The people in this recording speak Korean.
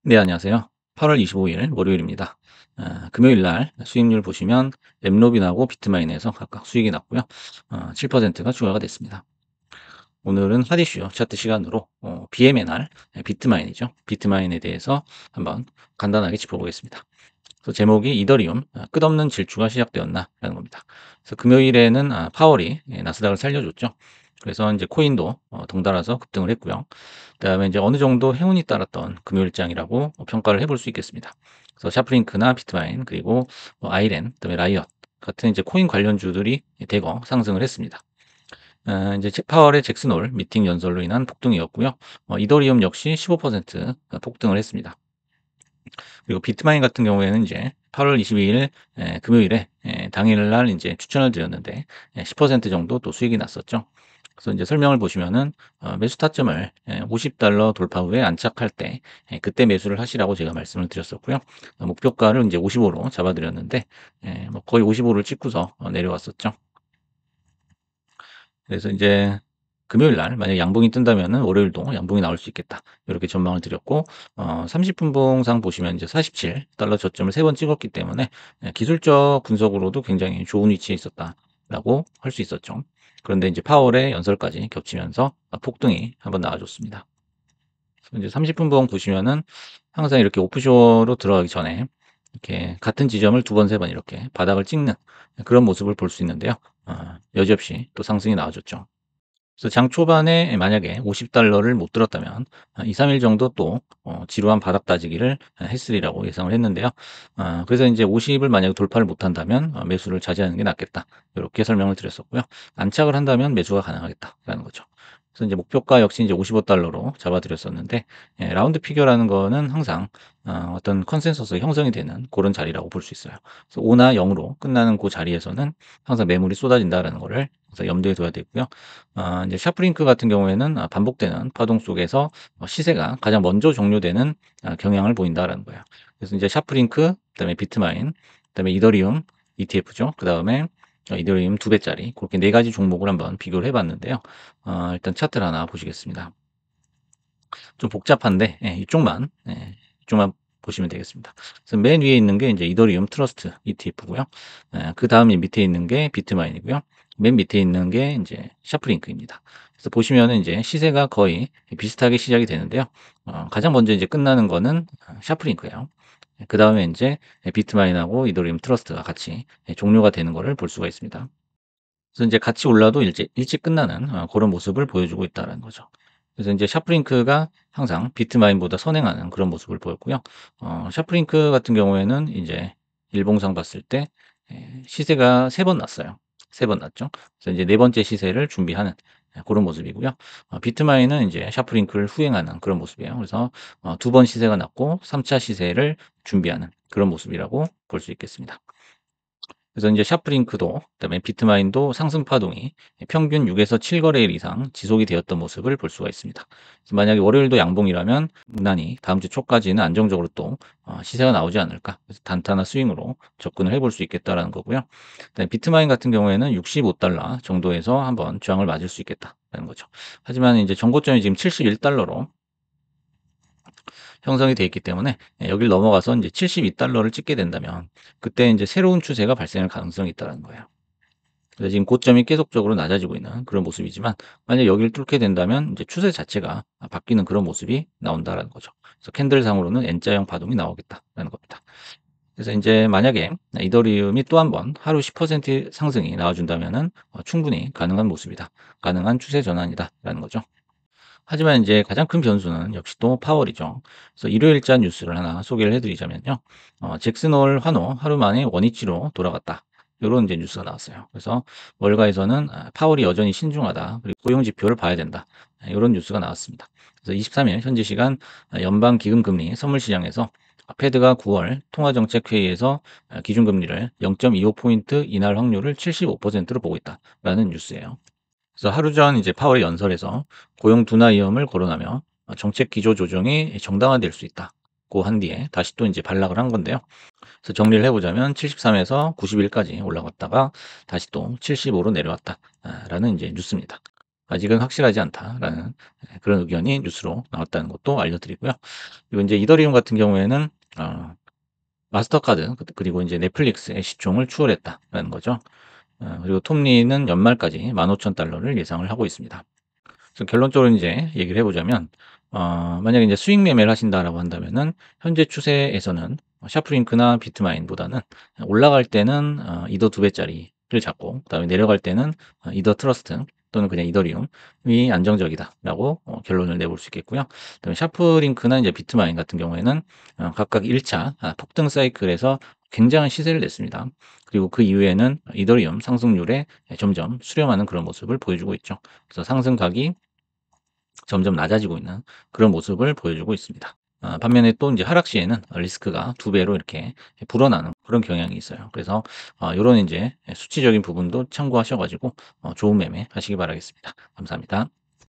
네, 안녕하세요. 8월 25일 월요일입니다. 금요일 날 수익률 보시면 엠로빈하고 비트마인에서 각각 수익이 났고요. 7%가 추가가 됐습니다. 오늘은 핫 이슈 차트 시간으로 BM의 날 비트마인이죠. 비트마인에 대해서 한번 간단하게 짚어보겠습니다. 그래서 제목이 이더리움 끝없는 질주가 시작되었나라는 겁니다. 그래서 금요일에는 파월이 나스닥을 살려줬죠. 그래서 이제 코인도 덩달아서 급등을 했고요. 그다음에 이제 어느 정도 행운이 따랐던 금요일장이라고 평가를 해볼 수 있겠습니다. 그래서 샤프링크나 비트마인 그리고 아이렌 그다음에 라이엇 같은 이제 코인 관련주들이 대거 상승을 했습니다. 이제 파월의 잭슨홀 미팅 연설로 인한 폭등이었고요. 이더리움 역시 15% 폭등을 했습니다. 그리고 비트마인 같은 경우에는 이제 8월 22일 금요일에 당일날 이제 추천을 드렸는데 10% 정도 또 수익이 났었죠. 그래서 이제 설명을 보시면은 매수 타점을 $50 돌파 후에 안착할 때 그때 매수를 하시라고 제가 말씀을 드렸었고요. 목표가를 이제 55로 잡아드렸는데 뭐 거의 55를 찍고서 내려왔었죠. 그래서 이제 금요일 날 만약 양봉이 뜬다면은 월요일도 양봉이 나올 수 있겠다. 이렇게 전망을 드렸고 30분 봉상 보시면 이제 $47 저점을 3번 찍었기 때문에 기술적 분석으로도 굉장히 좋은 위치에 있었다라고 할 수 있었죠. 그런데 이제 파월의 연설까지 겹치면서 폭등이 한번 나와줬습니다. 이제 30분 봉 보시면은 항상 이렇게 오프쇼로 들어가기 전에 이렇게 같은 지점을 두 번, 세 번 이렇게 바닥을 찍는 그런 모습을 볼 수 있는데요. 여지없이 또 상승이 나와줬죠. 그래서 장 초반에 만약에 $50를 못 들었다면 2-3일 정도 또 지루한 바닥 다지기를 했으리라고 예상을 했는데요. 그래서 이제 50을 만약에 돌파를 못한다면 매수를 자제하는 게 낫겠다. 이렇게 설명을 드렸었고요. 안착을 한다면 매수가 가능하겠다라는 거죠. 그래서 이제 목표가 역시 이제 $55로 잡아드렸었는데 라운드 피겨라는 거는 항상 어떤 컨센서스 형성이 되는 그런 자리라고 볼 수 있어요. 그래서 5나 0으로 끝나는 그 자리에서는 항상 매물이 쏟아진다라는 거를 그래서 염두에 둬야 되고요. 이제 샤프링크 같은 경우에는 반복되는 파동 속에서 시세가 가장 먼저 종료되는 경향을 보인다라는 거예요. 그래서 이제 샤프링크, 그다음에 비트마인, 그다음에 이더리움 ETF죠. 그다음에 이더리움 2배짜리 그렇게 네 가지 종목을 한번 비교를 해봤는데요. 일단 차트를 하나 보시겠습니다. 좀 복잡한데 이쪽만 보시면 되겠습니다. 그래서 맨 위에 있는 게 이제 이더리움 트러스트 ETF고요. 그다음 밑에 있는 게 비트마인이고요. 맨 밑에 있는 게 이제 샤프링크입니다. 그래서 보시면은 이제 시세가 거의 비슷하게 시작이 되는데요. 가장 먼저 이제 끝나는 거는 샤프링크예요. 그다음에 이제 비트마인하고 이더리움 트러스트가 같이 종료가 되는 거를 볼 수가 있습니다. 그래서 이제 같이 올라도 일찍 끝나는 그런 모습을 보여주고 있다는 거죠. 그래서 이제 샤프링크가 항상 비트마인보다 선행하는 그런 모습을 보였고요. 샤프링크 같은 경우에는 이제 일봉상 봤을 때 시세가 3번 났어요. 3번 났죠. 그래서 이제 네 번째 시세를 준비하는 그런 모습이고요. 비트마인은 이제 샤프링크를 후행하는 그런 모습이에요. 그래서 2번 시세가 났고 3차 시세를 준비하는 그런 모습이라고 볼 수 있겠습니다. 그래서 이제 샤프링크도 그다음에 비트마인도 상승 파동이 평균 6에서 7 거래일 이상 지속이 되었던 모습을 볼 수가 있습니다. 그래서 만약에 월요일도 양봉이라면 무난히 다음 주 초까지는 안정적으로 또 시세가 나오지 않을까. 그래서 단타나 스윙으로 접근을 해볼 수 있겠다라는 거고요. 그다음에 비트마인 같은 경우에는 $65 정도에서 한번 저항을 맞을 수 있겠다라는 거죠. 하지만 이제 전고점이 지금 $71로 형성이 돼 있기 때문에 여기를 넘어가서 이제 $72를 찍게 된다면 그때 이제 새로운 추세가 발생할 가능성이 있다는 거예요. 그래서 지금 고점이 계속적으로 낮아지고 있는 그런 모습이지만 만약 여기를 뚫게 된다면 이제 추세 자체가 바뀌는 그런 모습이 나온다라는 거죠. 그래서 캔들상으로는 N자형 파동이 나오겠다라는 겁니다. 그래서 이제 만약에 이더리움이 또 한 번 하루 10% 상승이 나와준다면은 충분히 가능한 모습이다. 가능한 추세 전환이다라는 거죠. 하지만 이제 가장 큰 변수는 역시 또 파월이죠. 그래서 일요일자 뉴스를 하나 소개를 해 드리자면요. 잭슨홀 환호 하루 만에 원위치로 돌아갔다. 요런 이제 뉴스가 나왔어요. 그래서 월가에서는 파월이 여전히 신중하다. 그리고 고용 지표를 봐야 된다. 요런 뉴스가 나왔습니다. 그래서 23일 현지 시간 연방 기금 금리 선물 시장에서 패드가 9월 통화 정책 회의에서 기준금리를 0.25 포인트 인하할 확률을 75%로 보고 있다라는 뉴스예요. 그래서 하루 전 이제 파월의 연설에서 고용 둔화 위험을 거론하며 정책 기조 조정이 정당화될 수 있다고 한 뒤에 다시 또 이제 반락을 한 건데요. 그래서 정리를 해보자면 73에서 91까지 올라갔다가 다시 또 75로 내려왔다라는 이제 뉴스입니다. 아직은 확실하지 않다라는 그런 의견이 뉴스로 나왔다는 것도 알려드리고요. 그리고 이제 이더리움 같은 경우에는 어 마스터카드 그리고 이제 넷플릭스의 시총을 추월했다라는 거죠. 그리고 톱니는 연말까지 15,000달러를 예상을 하고 있습니다. 그래서 결론적으로 인제 얘기를 해 보자면 만약에 인제 수익 매매를 하신다라고 한다면은 현재 추세에서는 샤프링크나 비트마인보다는 올라갈 때는 이더 2 배짜리를 잡고 그다음에 내려갈 때는 이더 트러스트 또는 그냥 이더리움이 안정적이다라고 결론을 내볼 수 있겠고요. 그다음에 샤프링크나 인제 비트마인 같은 경우에는 각각 1차 폭등 사이클에서 굉장한 시세를 냈습니다. 그리고 그 이후에는 이더리움 상승률에 점점 수렴하는 그런 모습을 보여주고 있죠. 그래서 상승각이 점점 낮아지고 있는 그런 모습을 보여주고 있습니다. 반면에 또 인제 하락 시에는 리스크가 2 배로 이렇게 불어나는 그런 경향이 있어요. 그래서 요런 인제 수치적인 부분도 참고하셔 가지고 좋은 매매 하시기 바라겠습니다. 감사합니다.